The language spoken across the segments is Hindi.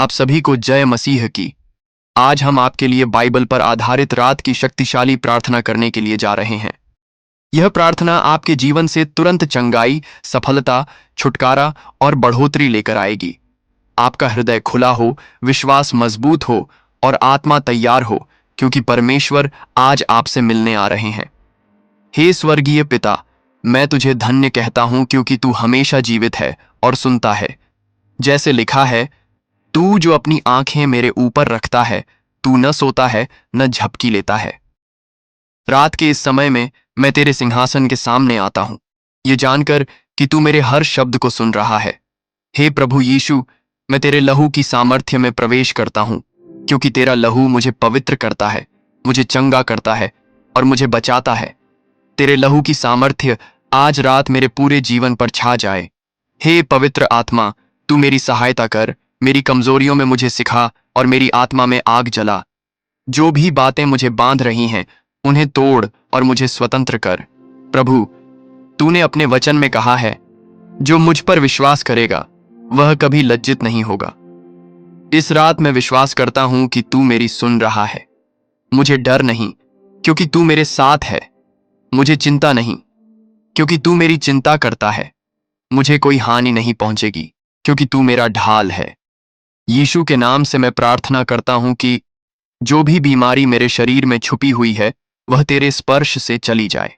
आप सभी को जय मसीह की। आज हम आपके लिए बाइबल पर आधारित रात की शक्तिशाली प्रार्थना करने के लिए जा रहे हैं। यह प्रार्थना आपके जीवन से तुरंत चंगाई, सफलता, छुटकारा और बढ़ोतरी लेकर आएगी। आपका हृदय खुला हो, विश्वास मजबूत हो और आत्मा तैयार हो, क्योंकि परमेश्वर आज आपसे मिलने आ रहे हैं। हे स्वर्गीय पिता, मैं तुझे धन्य कहता हूं क्योंकि तू हमेशा जीवित है और सुनता है। जैसे लिखा है, तू जो अपनी आंखें मेरे ऊपर रखता है, तू न सोता है न झपकी लेता है। रात के इस समय में मैं तेरे सिंहासन के सामने आता हूं, ये जानकर कि तू मेरे हर शब्द को सुन रहा है। हे प्रभु यीशु, मैं तेरे लहू की सामर्थ्य में प्रवेश करता हूं, क्योंकि तेरा लहू मुझे पवित्र करता है, मुझे चंगा करता है और मुझे बचाता है। तेरे लहू की सामर्थ्य आज रात मेरे पूरे जीवन पर छा जाए। हे पवित्र आत्मा, तू मेरी सहायता कर, मेरी कमजोरियों में मुझे सिखा और मेरी आत्मा में आग जला। जो भी बातें मुझे बांध रही हैं, उन्हें तोड़ और मुझे स्वतंत्र कर। प्रभु, तूने अपने वचन में कहा है, जो मुझ पर विश्वास करेगा वह कभी लज्जित नहीं होगा। इस रात मैं विश्वास करता हूं कि तू मेरी सुन रहा है। मुझे डर नहीं, क्योंकि तू मेरे साथ है। मुझे चिंता नहीं, क्योंकि तू मेरी चिंता करता है। मुझे कोई हानि नहीं पहुंचेगी, क्योंकि तू मेरा ढाल है। यीशु के नाम से मैं प्रार्थना करता हूं कि जो भी बीमारी मेरे शरीर में छुपी हुई है, वह तेरे स्पर्श से चली जाए।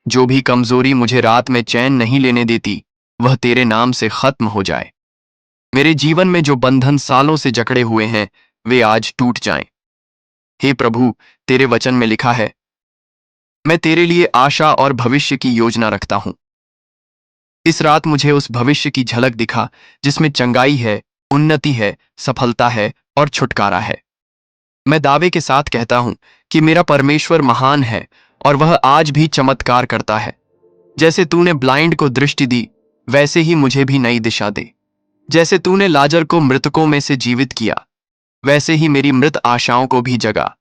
जो भी कमजोरी मुझे रात में चैन नहीं लेने देती, वह तेरे नाम से खत्म हो जाए। मेरे जीवन में जो बंधन सालों से जकड़े हुए हैं, वे आज टूट जाएं। हे प्रभु, तेरे वचन में लिखा है, मैं तेरे लिए आशा और भविष्य की योजना रखता हूं। इस रात मुझे उस भविष्य की झलक दिखा जिसमें चंगाई है, उन्नति है, सफलता है और छुटकारा है। मैं दावे के साथ कहता हूं कि मेरा परमेश्वर महान है और वह आज भी चमत्कार करता है। जैसे तूने ब्लाइंड को दृष्टि दी, वैसे ही मुझे भी नई दिशा दे। जैसे तूने लाजर को मृतकों में से जीवित किया, वैसे ही मेरी मृत आशाओं को भी जगा।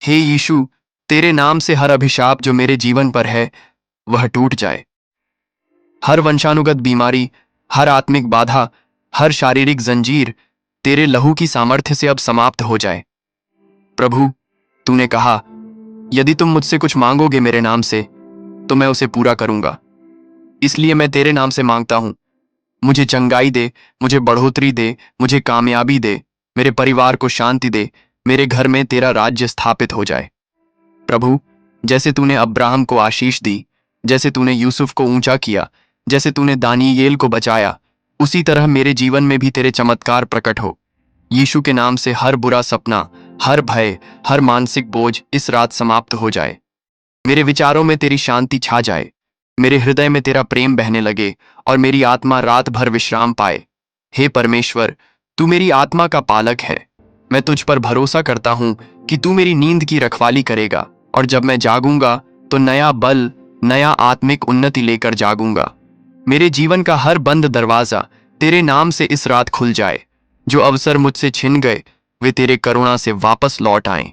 हे यीशु, तेरे नाम से हर अभिशाप जो मेरे जीवन पर है, वह टूट जाए। हर वंशानुगत बीमारी, हर आत्मिक बाधा, हर शारीरिक जंजीर तेरे लहू की सामर्थ्य से अब समाप्त हो जाए। प्रभु, तूने कहा, यदि तुम मुझसे कुछ मांगोगे मेरे नाम से, तो मैं उसे पूरा करूंगा। इसलिए मैं तेरे नाम से मांगता हूं, मुझे चंगाई दे, मुझे बढ़ोतरी दे, मुझे कामयाबी दे, मेरे परिवार को शांति दे, मेरे घर में तेरा राज्य स्थापित हो जाए। प्रभु, जैसे तूने अब्राहम को आशीष दी, जैसे तूने यूसुफ को ऊंचा किया, जैसे तूने दानियेल को बचाया, उसी तरह मेरे जीवन में भी तेरे चमत्कार प्रकट हो। यीशु के नाम से हर बुरा सपना, हर भय, हर मानसिक बोझ इस रात समाप्त हो जाए। मेरे विचारों में तेरी शांति छा जाए, मेरे हृदय में तेरा प्रेम बहने लगे और मेरी आत्मा रात भर विश्राम पाए। हे परमेश्वर, तू मेरी आत्मा का पालक है। मैं तुझ पर भरोसा करता हूं कि तू मेरी नींद की रखवाली करेगा और जब मैं जागूंगा तो नया बल, नया आत्मिक उन्नति लेकर जागूंगा। मेरे जीवन का हर बंद दरवाजा तेरे नाम से इस रात खुल जाए। जो अवसर मुझसे छिन गए, वे तेरे करुणा से वापस लौट आएं।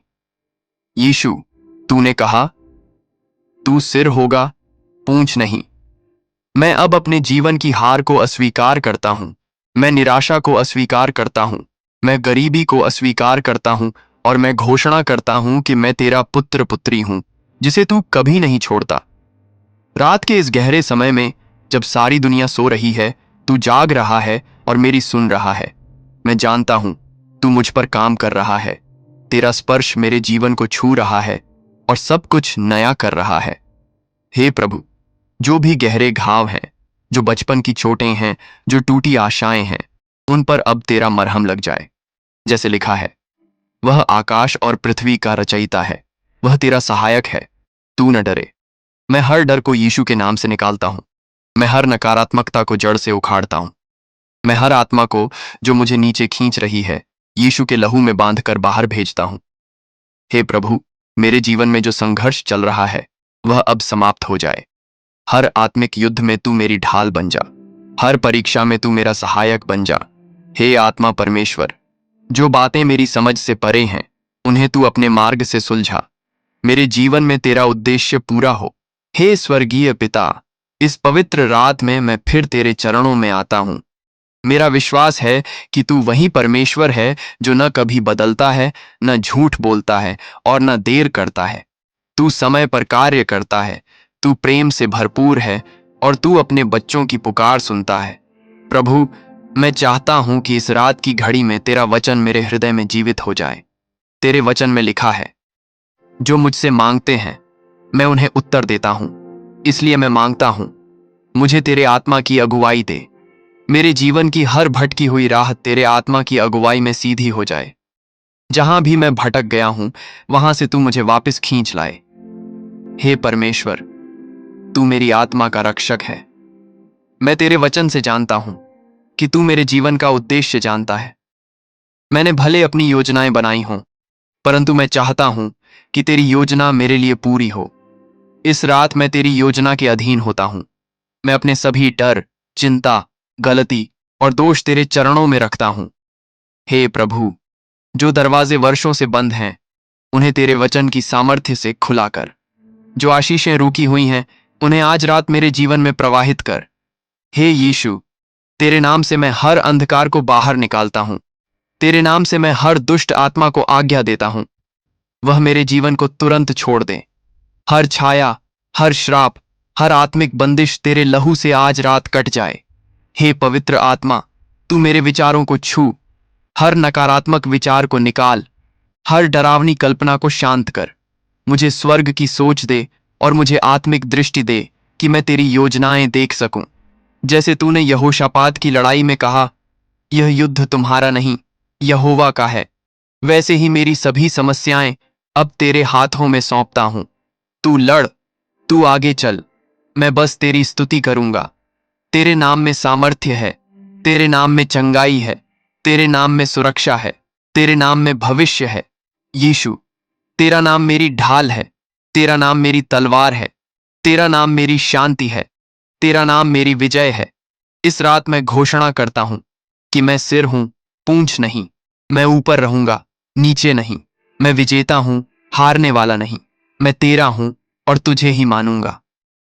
यीशु, तूने कहा, तू सिर होगा, पूंछ नहीं। मैं अब अपने जीवन की हार को अस्वीकार करता हूं। मैं निराशा को अस्वीकार करता हूं। मैं गरीबी को अस्वीकार करता हूं और मैं घोषणा करता हूं कि मैं तेरा पुत्र पुत्री हूं, जिसे तू कभी नहीं छोड़ता। रात के इस गहरे समय में, जब सारी दुनिया सो रही है, तू जाग रहा है और मेरी सुन रहा है। मैं जानता हूं तू मुझ पर काम कर रहा है। तेरा स्पर्श मेरे जीवन को छू रहा है और सब कुछ नया कर रहा है। हे प्रभु, जो भी गहरे घाव हैं, जो बचपन की चोटें हैं, जो टूटी आशाएं हैं, उन पर अब तेरा मरहम लग जाए। जैसे लिखा है, वह आकाश और पृथ्वी का रचयिता है, वह तेरा सहायक है, तू न डरे। मैं हर डर को यीशु के नाम से निकालता हूं। मैं हर नकारात्मकता को जड़ से उखाड़ता हूं। मैं हर आत्मा को जो मुझे नीचे खींच रही है, यीशु के लहू में बांधकर बाहर भेजता हूं। हे प्रभु, मेरे जीवन में जो संघर्ष चल रहा है, वह अब समाप्त हो जाए। हर आत्मिक युद्ध में तू मेरी ढाल बन जा। हर परीक्षा में तू मेरा सहायक बन जा। हे आत्मा परमेश्वर, जो बातें मेरी समझ से परे हैं, उन्हें तू अपने मार्ग से सुलझा। मेरे जीवन में तेरा उद्देश्य पूरा हो। हे स्वर्गीय पिता, इस पवित्र रात में मैं फिर तेरे चरणों में आता हूं। मेरा विश्वास है कि तू वही परमेश्वर है जो न कभी बदलता है, न झूठ बोलता है और न देर करता है। तू समय पर कार्य करता है, तू प्रेम से भरपूर है और तू अपने बच्चों की पुकार सुनता है। प्रभु, मैं चाहता हूं कि इस रात की घड़ी में तेरा वचन मेरे हृदय में जीवित हो जाए। तेरे वचन में लिखा है, जो मुझसे मांगते हैं मैं उन्हें उत्तर देता हूं। इसलिए मैं मांगता हूं, मुझे तेरे आत्मा की अगुवाई दे। मेरे जीवन की हर भटकी हुई राह तेरे आत्मा की अगुवाई में सीधी हो जाए। जहां भी मैं भटक गया हूं, वहां से तू मुझे वापस खींच लाए। हे परमेश्वर, तू मेरी आत्मा का रक्षक है। मैं तेरे वचन से जानता हूं कि तू मेरे जीवन का उद्देश्य जानता है। मैंने भले अपनी योजनाएं बनाई हों, परंतु मैं चाहता हूं कि तेरी योजना मेरे लिए पूरी हो। इस रात मैं तेरी योजना के अधीन होता हूं। मैं अपने सभी डर, चिंता, गलती और दोष तेरे चरणों में रखता हूं। हे प्रभु, जो दरवाजे वर्षों से बंद हैं, उन्हें तेरे वचन की सामर्थ्य से खुला कर। जो आशीषें रुकी हुई हैं, उन्हें आज रात मेरे जीवन में प्रवाहित कर। हे यीशु, तेरे नाम से मैं हर अंधकार को बाहर निकालता हूं। तेरे नाम से मैं हर दुष्ट आत्मा को आज्ञा देता हूं, वह मेरे जीवन को तुरंत छोड़ दे। हर छाया, हर श्राप, हर आत्मिक बंदिश तेरे लहू से आज रात कट जाए। हे पवित्र आत्मा, तू मेरे विचारों को छू, हर नकारात्मक विचार को निकाल, हर डरावनी कल्पना को शांत कर। मुझे स्वर्ग की सोच दे और मुझे आत्मिक दृष्टि दे कि मैं तेरी योजनाएं देख सकूं। जैसे तूने यहोशापात की लड़ाई में कहा, यह युद्ध तुम्हारा नहीं, यहोवा का है, वैसे ही मेरी सभी समस्याएं अब तेरे हाथों में सौंपता हूं। तू लड़, तू आगे चल, मैं बस तेरी स्तुति करूंगा। तेरे नाम में सामर्थ्य है, तेरे नाम में चंगाई है, तेरे नाम में सुरक्षा है, तेरे नाम में भविष्य है। यीशु, तेरा नाम मेरी ढाल है, तेरा नाम मेरी तलवार है, तेरा नाम मेरी शांति है, तेरा नाम मेरी विजय है। इस रात मैं घोषणा करता हूं कि मैं सिर हूं, पूंछ नहीं। मैं ऊपर रहूंगा, नीचे नहीं। मैं विजेता हूं, हारने वाला नहीं। मैं तेरा हूं और तुझे ही मानूंगा।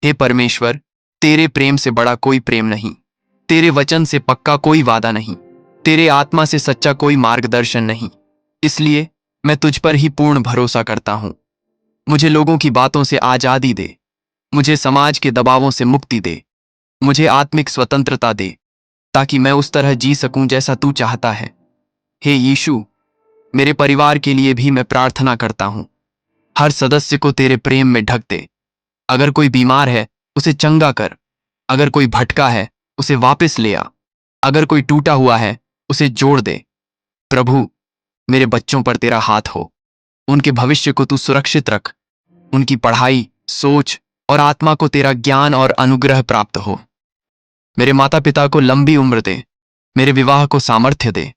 हे परमेश्वर, तेरे प्रेम से बड़ा कोई प्रेम नहीं, तेरे वचन से पक्का कोई वादा नहीं, तेरे आत्मा से सच्चा कोई मार्गदर्शन नहीं। इसलिए मैं तुझ पर ही पूर्ण भरोसा करता हूं। मुझे लोगों की बातों से आजादी दे, मुझे समाज के दबावों से मुक्ति दे, मुझे आत्मिक स्वतंत्रता दे, ताकि मैं उस तरह जी सकूं जैसा तू चाहता है। हे यीशु, मेरे परिवार के लिए भी मैं प्रार्थना करता हूं। हर सदस्य को तेरे प्रेम में ढक दे। अगर कोई बीमार है, उसे चंगा कर। अगर कोई भटका है, उसे वापस ले आ। अगर कोई टूटा हुआ है, उसे जोड़ दे। प्रभु, मेरे बच्चों पर तेरा हाथ हो। उनके भविष्य को तू सुरक्षित रख। उनकी पढ़ाई, सोच और आत्मा को तेरा ज्ञान और अनुग्रह प्राप्त हो। मेरे माता पिता को लंबी उम्र दे। मेरे विवाह को सामर्थ्य दे।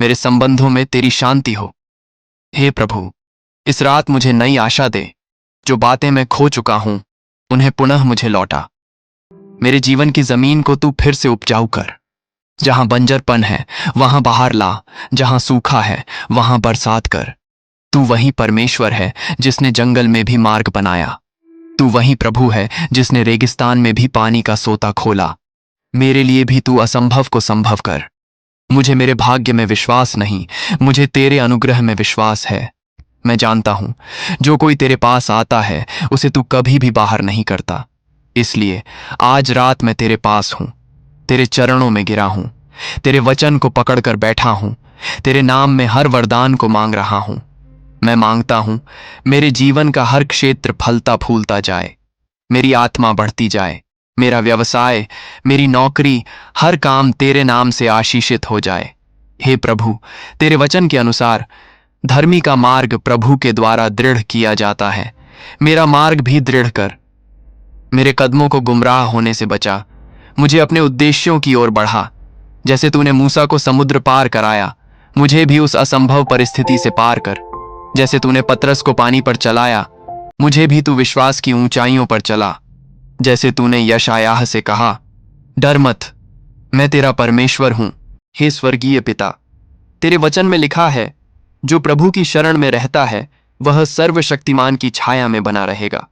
मेरे संबंधों में तेरी शांति हो। हे प्रभु, इस रात मुझे नई आशा दे। जो बातें मैं खो चुका हूं, उन्हें पुनः मुझे लौटा। मेरे जीवन की जमीन को तू फिर से उपजाऊ कर। जहां बंजरपन है, वहां बहार ला। जहां सूखा है, वहां बरसात कर। तू वही परमेश्वर है जिसने जंगल में भी मार्ग बनाया। तू वही प्रभु है जिसने रेगिस्तान में भी पानी का सोता खोला। मेरे लिए भी तू असंभव को संभव कर। मुझे मेरे भाग्य में विश्वास नहीं, मुझे तेरे अनुग्रह में विश्वास है। मैं जानता हूं, जो कोई तेरे पास आता है, उसे तू कभी भी बाहर नहीं करता। इसलिए आज रात मैं तेरे पास हूं, तेरे चरणों में गिरा हूं, तेरे वचन को पकड़कर बैठा हूं, तेरे नाम में हर वरदान को मांग रहा हूं। मैं मांगता हूं, मेरे जीवन का हर क्षेत्र फलता फूलता जाए, मेरी आत्मा बढ़ती जाए, मेरा व्यवसाय, मेरी नौकरी, हर काम तेरे नाम से आशीषित हो जाए। हे प्रभु, तेरे वचन के अनुसार धर्मी का मार्ग प्रभु के द्वारा दृढ़ किया जाता है। मेरा मार्ग भी दृढ़ कर। मेरे कदमों को गुमराह होने से बचा। मुझे अपने उद्देश्यों की ओर बढ़ा। जैसे तूने मूसा को समुद्र पार कराया, मुझे भी उस असंभव परिस्थिति से पार कर। जैसे तूने पतरस को पानी पर चलाया, मुझे भी तू विश्वास की ऊंचाइयों पर चला। जैसे तूने यशायाह से कहा, डर मत, मैं तेरा परमेश्वर हूं। हे स्वर्गीय पिता, तेरे वचन में लिखा है, जो प्रभु की शरण में रहता है, वह सर्वशक्तिमान की छाया में बना रहेगा।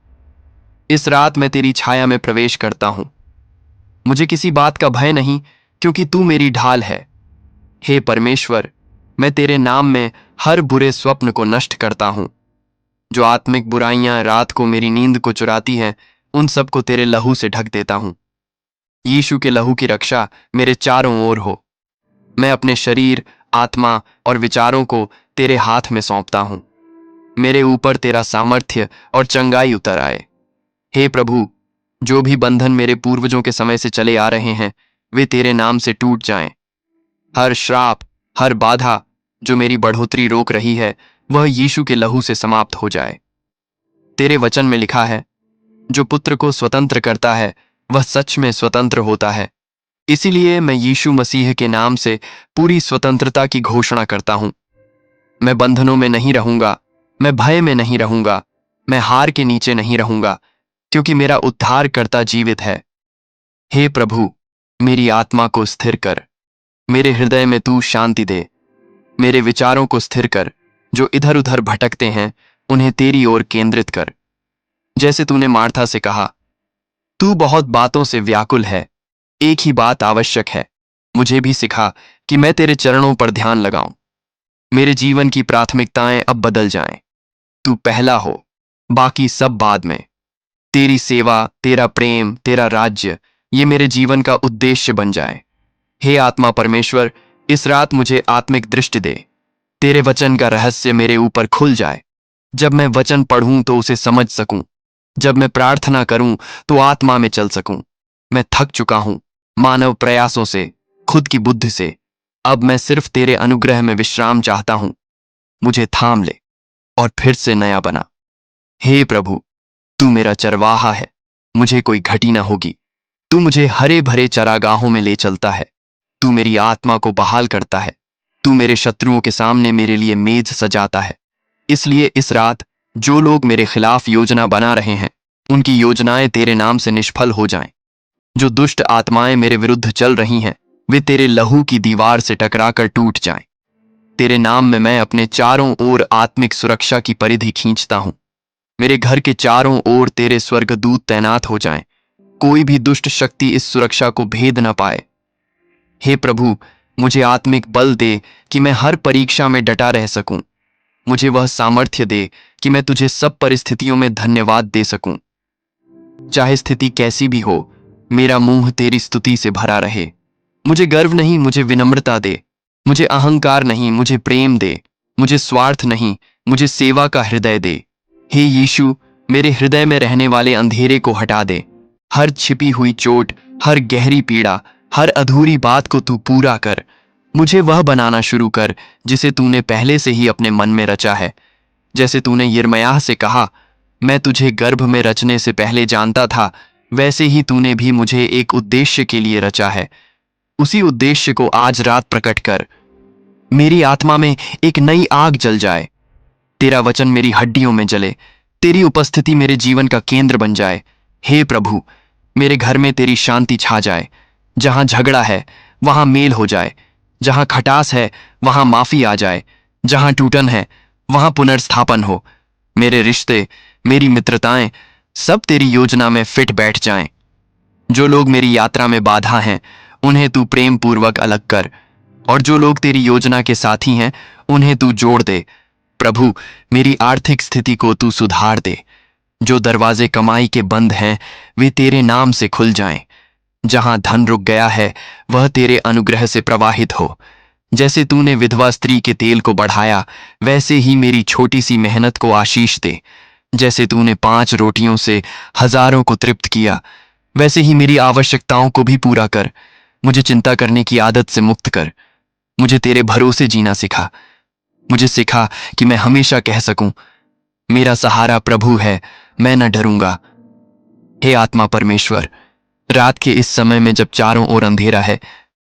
इस रात मैं तेरी छाया में प्रवेश करता हूं। मुझे किसी बात का भय नहीं, क्योंकि तू मेरी ढाल है। हे परमेश्वर, मैं तेरे नाम में हर बुरे स्वप्न को नष्ट करता हूं। जो आत्मिक बुराइयां रात को मेरी नींद को चुराती हैं, उन सबको तेरे लहू से ढक देता हूं। यीशु के लहू की रक्षा मेरे चारों ओर हो। मैं अपने शरीर, आत्मा और विचारों को तेरे हाथ में सौंपता हूं। मेरे ऊपर तेरा सामर्थ्य और चंगाई उतर आए। हे प्रभु, जो भी बंधन मेरे पूर्वजों के समय से चले आ रहे हैं, वे तेरे नाम से टूट जाएं। हर श्राप, हर बाधा जो मेरी बढ़ोतरी रोक रही है, वह यीशु के लहू से समाप्त हो जाए। तेरे वचन में लिखा है, जो पुत्र को स्वतंत्र करता है वह सच में स्वतंत्र होता है। इसीलिए मैं यीशु मसीह के नाम से पूरी स्वतंत्रता की घोषणा करता हूं। मैं बंधनों में नहीं रहूंगा, मैं भय में नहीं रहूंगा, मैं हार के नीचे नहीं रहूंगा, क्योंकि मेरा उद्धारकर्ता जीवित है। हे प्रभु, मेरी आत्मा को स्थिर कर। मेरे हृदय में तू शांति दे। मेरे विचारों को स्थिर कर। जो इधर उधर भटकते हैं, उन्हें तेरी ओर केंद्रित कर। जैसे तूने मार्था से कहा, तू बहुत बातों से व्याकुल है, एक ही बात आवश्यक है। मुझे भी सिखा कि मैं तेरे चरणों पर ध्यान लगाऊं। मेरे जीवन की प्राथमिकताएं अब बदल जाएं। तू पहला हो, बाकी सब बाद में। तेरी सेवा, तेरा प्रेम, तेरा राज्य, ये मेरे जीवन का उद्देश्य बन जाए। हे आत्मा परमेश्वर, इस रात मुझे आत्मिक दृष्टि दे। तेरे वचन का रहस्य मेरे ऊपर खुल जाए। जब मैं वचन पढ़ूं तो उसे समझ सकूं। जब मैं प्रार्थना करूं तो आत्मा में चल सकूं। मैं थक चुका हूं मानव प्रयासों से, खुद की बुद्धि से। अब मैं सिर्फ तेरे अनुग्रह में विश्राम चाहता हूं। मुझे थाम ले और फिर से नया बना। हे प्रभु, तू मेरा चरवाहा है, मुझे कोई घटी ना होगी। तू मुझे हरे भरे चरागाहों में ले चलता है। तू मेरी आत्मा को बहाल करता है। तू मेरे शत्रुओं के सामने मेरे लिए मेज सजाता है। इसलिए इस रात जो लोग मेरे खिलाफ योजना बना रहे हैं, उनकी योजनाएं तेरे नाम से निष्फल हो जाएं। जो दुष्ट आत्माएं मेरे विरुद्ध चल रही हैं, वे तेरे लहू की दीवार से टकराकर टूट जाएं। तेरे नाम में मैं अपने चारों ओर आत्मिक सुरक्षा की परिधि खींचता हूं। मेरे घर के चारों ओर तेरे स्वर्गदूत तैनात हो जाएं। कोई भी दुष्ट शक्ति इस सुरक्षा को भेद न पाए। हे प्रभु, मुझे आत्मिक बल दे कि मैं हर परीक्षा में डटा रह सकूं। मुझे वह सामर्थ्य दे कि मैं तुझे सब परिस्थितियों में धन्यवाद दे सकूं। चाहे स्थिति कैसी भी हो, मेरा मुंह तेरी स्तुति से भरा रहे। मुझे गर्व नहीं, मुझे विनम्रता दे। मुझे अहंकार नहीं, मुझे प्रेम दे। मुझे स्वार्थ नहीं, मुझे सेवा का हृदय दे। हे यीशु, मेरे हृदय में रहने वाले अंधेरे को हटा दे। हर छिपी हुई चोट, हर गहरी पीड़ा, हर अधूरी बात को तू पूरा कर। मुझे वह बनाना शुरू कर जिसे तूने पहले से ही अपने मन में रचा है। जैसे तूने यिर्मयाह से कहा, मैं तुझे गर्भ में रचने से पहले जानता था, वैसे ही तूने भी मुझे एक उद्देश्य के लिए रचा है। उसी उद्देश्य को आज रात प्रकट कर। मेरी आत्मा में एक नई आग जल जाए। तेरा वचन मेरी हड्डियों में जले। तेरी उपस्थिति मेरे जीवन का केंद्र बन जाए। हे प्रभु, मेरे घर में तेरी शांति छा जाए। जहां झगड़ा है वहां मेल हो जाए। जहां खटास है वहां माफी आ जाए। जहां टूटन है वहां पुनर्स्थापन हो। मेरे रिश्ते, मेरी मित्रताएं, सब तेरी योजना में फिट बैठ जाएं। जो लोग मेरी यात्रा में बाधा हैं, उन्हें तू प्रेम पूर्वक अलग कर, और जो लोग तेरी योजना के साथी हैं, उन्हें तू जोड़ दे। प्रभु, मेरी आर्थिक स्थिति को तू सुधार दे। जो दरवाजे कमाई के बंद हैं, वे तेरे नाम से खुल जाएं। जहां धन रुक गया है, वह तेरे अनुग्रह से प्रवाहित हो। जैसे तूने विधवा स्त्री के तेल को बढ़ाया, वैसे ही मेरी छोटी सी मेहनत को आशीष दे। जैसे तूने 5 रोटियों से हजारों को तृप्त किया, वैसे ही मेरी आवश्यकताओं को भी पूरा कर। मुझे चिंता करने की आदत से मुक्त कर। मुझे तेरे भरोसे जीना सिखा। मुझे सिखा कि मैं हमेशा कह सकूं, मेरा सहारा प्रभु है, मैं न डरूंगा। हे आत्मा परमेश्वर, रात के इस समय में जब चारों ओर अंधेरा है,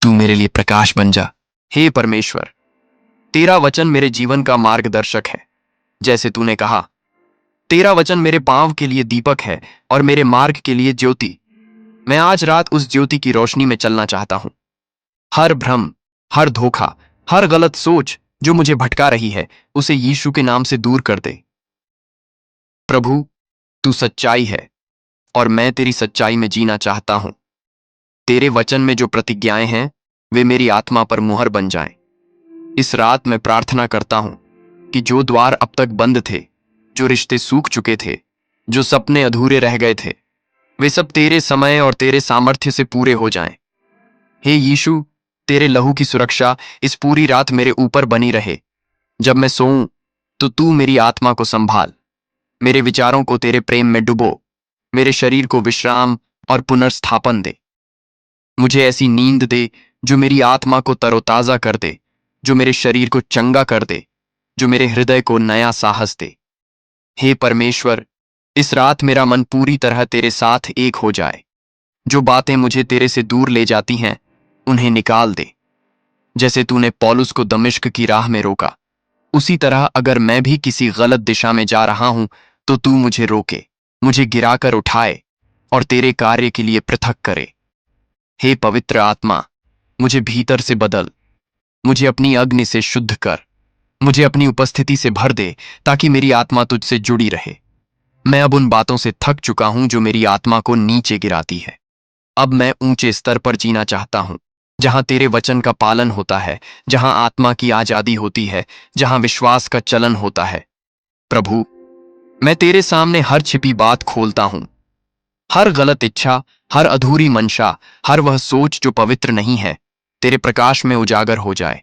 तू मेरे लिए प्रकाश बन जा। हे परमेश्वर, तेरा वचन मेरे जीवन का मार्गदर्शक है। जैसे तूने कहा, तेरा वचन मेरे पांव के लिए दीपक है और मेरे मार्ग के लिए ज्योति। मैं आज रात उस ज्योति की रोशनी में चलना चाहता हूं। हर भ्रम, हर धोखा, हर गलत सोच जो मुझे भटका रही है, उसे यीशु के नाम से दूर कर दे। प्रभु, तू सच्चाई है और मैं तेरी सच्चाई में जीना चाहता हूं। तेरे वचन में जो प्रतिज्ञाएं हैं, वे मेरी आत्मा पर मुहर बन जाएं। इस रात मैं प्रार्थना करता हूं कि जो द्वार अब तक बंद थे, जो रिश्ते सूख चुके थे, जो सपने अधूरे रह गए थे, वे सब तेरे समय और तेरे सामर्थ्य से पूरे हो जाएं। हे यीशु, तेरे लहू की सुरक्षा इस पूरी रात मेरे ऊपर बनी रहे। जब मैं सोऊं तो तू मेरी आत्मा को संभाल, मेरे विचारों को तेरे प्रेम में डुबो, मेरे शरीर को विश्राम और पुनर्स्थापन दे। मुझे ऐसी नींद दे जो मेरी आत्मा को तरोताजा कर दे, जो मेरे शरीर को चंगा कर दे, जो मेरे हृदय को नया साहस दे। हे परमेश्वर, इस रात मेरा मन पूरी तरह तेरे साथ एक हो जाए। जो बातें मुझे तेरे से दूर ले जाती हैं, उन्हें निकाल दे। जैसे तूने पौलुस को दमिश्क की राह में रोका, उसी तरह अगर मैं भी किसी गलत दिशा में जा रहा हूं तो तू मुझे रोके, मुझे गिराकर उठाए और तेरे कार्य के लिए पृथक करे। हे पवित्र आत्मा, मुझे भीतर से बदल, मुझे अपनी अग्नि से शुद्ध कर, मुझे अपनी उपस्थिति से भर दे ताकि मेरी आत्मा तुझसे जुड़ी रहे। मैं अब उन बातों से थक चुका हूं जो मेरी आत्मा को नीचे गिराती है। अब मैं ऊंचे स्तर पर जीना चाहता हूं, जहां तेरे वचन का पालन होता है, जहां आत्मा की आजादी होती है, जहां विश्वास का चलन होता है। प्रभु, मैं तेरे सामने हर छिपी बात खोलता हूं, हर गलत इच्छा, हर अधूरी मंशा, हर वह सोच जो पवित्र नहीं है, तेरे प्रकाश में उजागर हो जाए।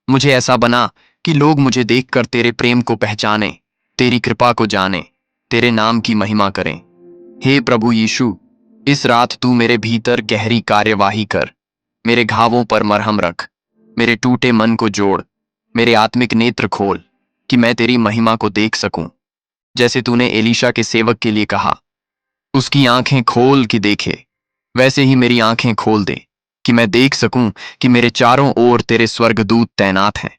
मुझे ऐसा बना कि लोग मुझे देखकर तेरे प्रेम को पहचाने, तेरी कृपा को जाने, तेरे नाम की महिमा करें। हे प्रभु यीशु, इस रात तू मेरे भीतर गहरी कार्यवाही कर, मेरे घावों पर मरहम रख, मेरे टूटे मन को जोड़, मेरे आत्मिक नेत्र खोल कि मैं तेरी महिमा को देख सकूं। जैसे तूने एलीशा के सेवक के लिए कहा, उसकी आंखें खोल के देखे, वैसे ही मेरी आंखें खोल दे कि मैं देख सकूं कि मेरे चारों ओर तेरे स्वर्गदूत तैनात हैं।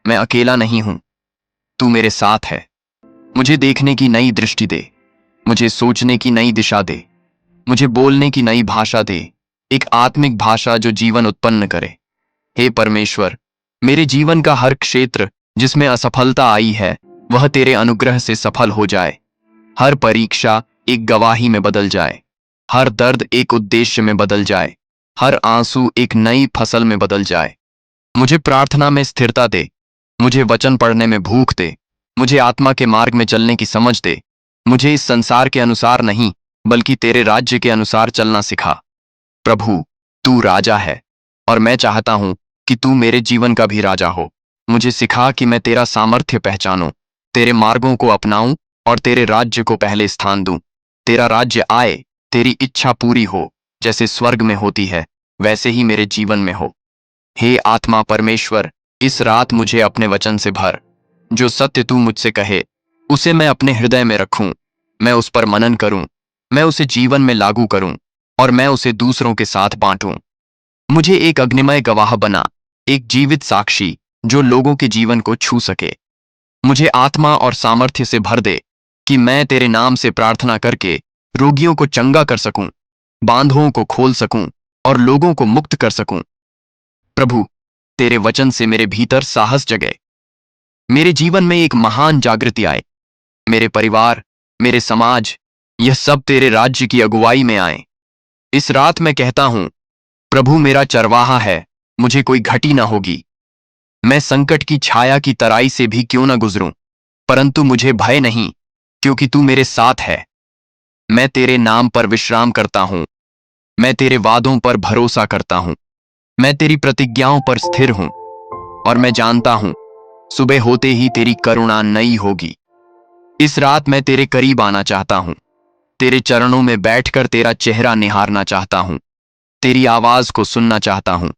मैं अकेला नहीं हूं, तू मेरे साथ है। मुझे देखने की नई दृष्टि दे, मुझे सोचने की नई दिशा दे, मुझे बोलने की नई भाषा दे, एक आत्मिक भाषा जो जीवन उत्पन्न करे। हे परमेश्वर, मेरे जीवन का हर क्षेत्र जिसमें असफलता आई है, वह तेरे अनुग्रह से सफल हो जाए। हर परीक्षा एक गवाही में बदल जाए, हर दर्द एक उद्देश्य में बदल जाए, हर आंसू एक नई फसल में बदल जाए। मुझे प्रार्थना में स्थिरता दे, मुझे वचन पढ़ने में भूख दे, मुझे आत्मा के मार्ग में चलने की समझ दे। मुझे इस संसार के अनुसार नहीं, बल्कि तेरे राज्य के अनुसार चलना सिखा। प्रभु, तू राजा है और मैं चाहता हूं कि तू मेरे जीवन का भी राजा हो। मुझे सिखा कि मैं तेरा सामर्थ्य पहचानूं, तेरे मार्गों को अपनाऊं और तेरे राज्य को पहले स्थान दूं। तेरा राज्य आए, तेरी इच्छा पूरी हो, जैसे स्वर्ग में होती है वैसे ही मेरे जीवन में हो। हे आत्मा परमेश्वर, इस रात मुझे अपने वचन से भर। जो सत्य तू मुझसे कहे, उसे मैं अपने हृदय में रखूं, मैं उस पर मनन करूं, मैं उसे जीवन में लागू करूं और मैं उसे दूसरों के साथ बांटूं। मुझे एक अग्निमय गवाह बना, एक जीवित साक्षी जो लोगों के जीवन को छू सके। मुझे आत्मा और सामर्थ्य से भर दे कि मैं तेरे नाम से प्रार्थना करके रोगियों को चंगा कर सकूं, बांधों को खोल सकूं और लोगों को मुक्त कर सकूं। प्रभु, तेरे वचन से मेरे भीतर साहस जगे, मेरे जीवन में एक महान जागृति आए। मेरे परिवार, मेरे समाज, यह सब तेरे राज्य की अगुवाई में आए। इस रात मैं कहता हूं, प्रभु मेरा चरवाहा है, मुझे कोई घटी ना होगी। मैं संकट की छाया की तराई से भी क्यों ना गुजरूं, परंतु मुझे भय नहीं, क्योंकि तू मेरे साथ है। मैं तेरे नाम पर विश्राम करता हूं, मैं तेरे वादों पर भरोसा करता हूं, मैं तेरी प्रतिज्ञाओं पर स्थिर हूं और मैं जानता हूं सुबह होते ही तेरी करुणा नई होगी। इस रात मैं तेरे करीब आना चाहता हूं, तेरे चरणों में बैठकर तेरा चेहरा निहारना चाहता हूं, तेरी आवाज को सुनना चाहता हूं,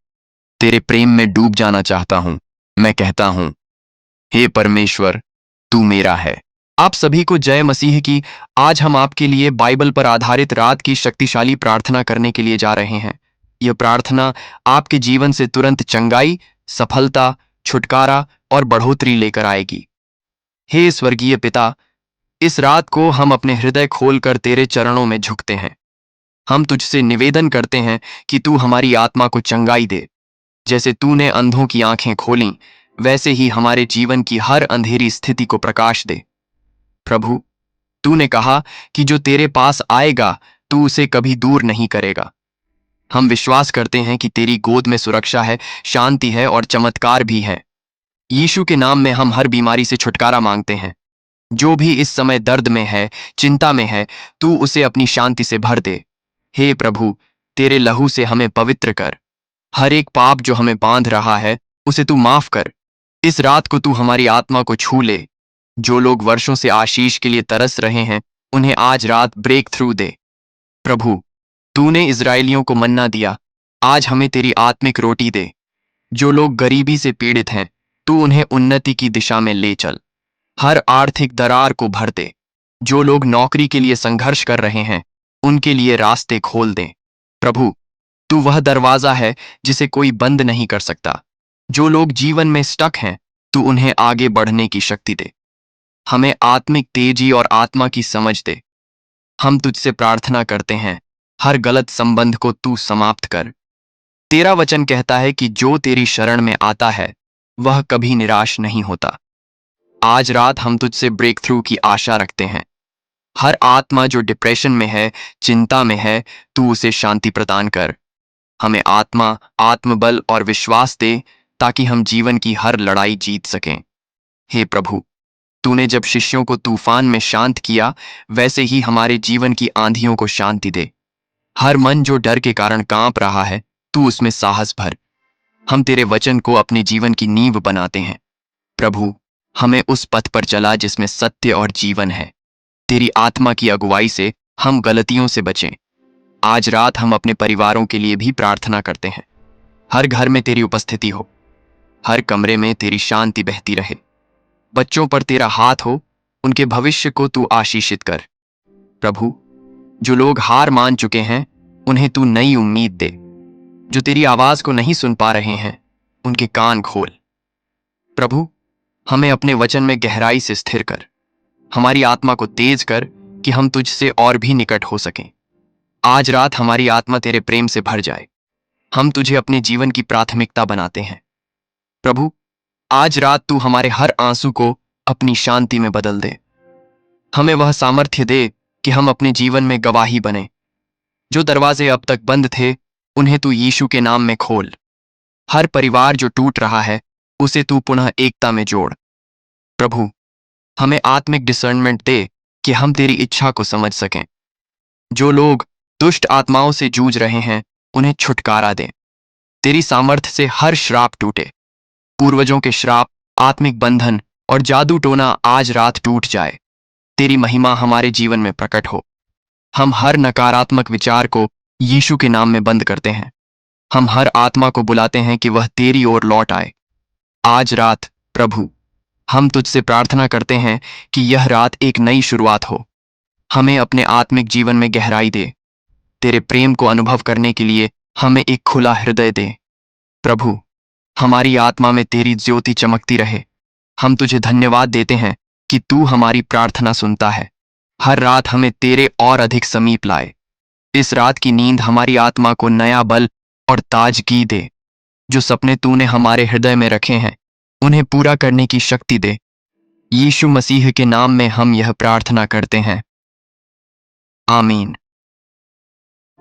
तेरे प्रेम में डूब जाना चाहता हूं। मैं कहता हूं, हे परमेश्वर, तू मेरा है। आप सभी को जय मसीह की। आज हम आपके लिए बाइबल पर आधारित रात की शक्तिशाली प्रार्थना करने के लिए जा रहे हैं। यह प्रार्थना आपके जीवन से तुरंत चंगाई, सफलता, छुटकारा और बढ़ोतरी लेकर आएगी। हे स्वर्गीय पिता, इस रात को हम अपने हृदय खोलकर तेरे चरणों में झुकते हैं। हम तुझसे निवेदन करते हैं कि तू हमारी आत्मा को चंगाई दे। जैसे तूने अंधों की आंखें खोलीं, वैसे ही हमारे जीवन की हर अंधेरी स्थिति को प्रकाश दे। प्रभु, तूने कहा कि जो तेरे पास आएगा, तू उसे कभी दूर नहीं करेगा। हम विश्वास करते हैं कि तेरी गोद में सुरक्षा है, शांति है और चमत्कार भी है। यीशु के नाम में हम हर बीमारी से छुटकारा मांगते हैं। जो भी इस समय दर्द में है, चिंता में है, तू उसे अपनी शांति से भर दे। हे प्रभु, तेरे लहू से हमें पवित्र कर। हर एक पाप जो हमें बांध रहा है, उसे तू माफ कर। इस रात को तू हमारी आत्मा को छू ले। जो लोग वर्षों से आशीष के लिए तरस रहे हैं, उन्हें आज रात ब्रेक थ्रू दे। प्रभु, तूने इजरायलियों को मन्ना दिया, आज हमें तेरी आत्मिक रोटी दे। जो लोग गरीबी से पीड़ित हैं, तू उन्हें उन्नति की दिशा में ले चल। हर आर्थिक दरार को भर दे। जो लोग नौकरी के लिए संघर्ष कर रहे हैं, उनके लिए रास्ते खोल दे। प्रभु, तू वह दरवाजा है जिसे कोई बंद नहीं कर सकता। जो लोग जीवन में स्टक हैं, तू उन्हें आगे बढ़ने की शक्ति दे। हमें आत्मिक तेजी और आत्मा की समझ दे। हम तुझसे प्रार्थना करते हैं, हर गलत संबंध को तू समाप्त कर। तेरा वचन कहता है कि जो तेरी शरण में आता है, वह कभी निराश नहीं होता। आज रात हम तुझसे ब्रेक थ्रू की आशा रखते हैं। हर आत्मा जो डिप्रेशन में है, चिंता में है, तू उसे शांति प्रदान कर। हमें आत्मा, आत्मबल और विश्वास दे, ताकि हम जीवन की हर लड़ाई जीत सकें। हे प्रभु, तूने जब शिष्यों को तूफान में शांत किया, वैसे ही हमारे जीवन की आंधियों को शांति दे। हर मन जो डर के कारण कांप रहा है, तू उसमें साहस भर। हम तेरे वचन को अपने जीवन की नींव बनाते हैं। प्रभु, हमें उस पथ पर चला जिसमें सत्य और जीवन है। तेरी आत्मा की अगुवाई से हम गलतियों से बचें। आज रात हम अपने परिवारों के लिए भी प्रार्थना करते हैं। हर घर में तेरी उपस्थिति हो, हर कमरे में तेरी शांति बहती रहे। बच्चों पर तेरा हाथ हो, उनके भविष्य को तू आशीषित कर। प्रभु, जो लोग हार मान चुके हैं, उन्हें तू नई उम्मीद दे। जो तेरी आवाज को नहीं सुन पा रहे हैं, उनके कान खोल। प्रभु, हमें अपने वचन में गहराई से स्थिर कर। हमारी आत्मा को तेज कर कि हम तुझसे और भी निकट हो सकें। आज रात हमारी आत्मा तेरे प्रेम से भर जाए। हम तुझे अपने जीवन की प्राथमिकता बनाते हैं। प्रभु, आज रात तू हमारे हर आंसू को अपनी शांति में बदल दे। हमें वह सामर्थ्य दे कि हम अपने जीवन में गवाही बने। जो दरवाजे अब तक बंद थे, उन्हें तू यीशु के नाम में खोल। हर परिवार जो टूट रहा है, उसे तू पुनः एकता में जोड़। प्रभु, हमें आत्मिक डिसर्नमेंट दे कि हम तेरी इच्छा को समझ सकें। जो लोग दुष्ट आत्माओं से जूझ रहे हैं, उन्हें छुटकारा दे। तेरी सामर्थ्य से हर श्राप टूटे। पूर्वजों के श्राप, आत्मिक बंधन और जादू टोना आज रात टूट जाए। तेरी महिमा हमारे जीवन में प्रकट हो। हम हर नकारात्मक विचार को यीशु के नाम में बंद करते हैं। हम हर आत्मा को बुलाते हैं कि वह तेरी ओर लौट आए। आज रात प्रभु, हम तुझसे प्रार्थना करते हैं कि यह रात एक नई शुरुआत हो। हमें अपने आत्मिक जीवन में गहराई दे। तेरे प्रेम को अनुभव करने के लिए हमें एक खुला हृदय दे। प्रभु, हमारी आत्मा में तेरी ज्योति चमकती रहे। हम तुझे धन्यवाद देते हैं कि तू हमारी प्रार्थना सुनता है। हर रात हमें तेरे और अधिक समीप लाए। इस रात की नींद हमारी आत्मा को नया बल और ताजगी दे। जो सपने तूने हमारे हृदय में रखे हैं, उन्हें पूरा करने की शक्ति दे। यीशु मसीह के नाम में हम यह प्रार्थना करते हैं। आमीन।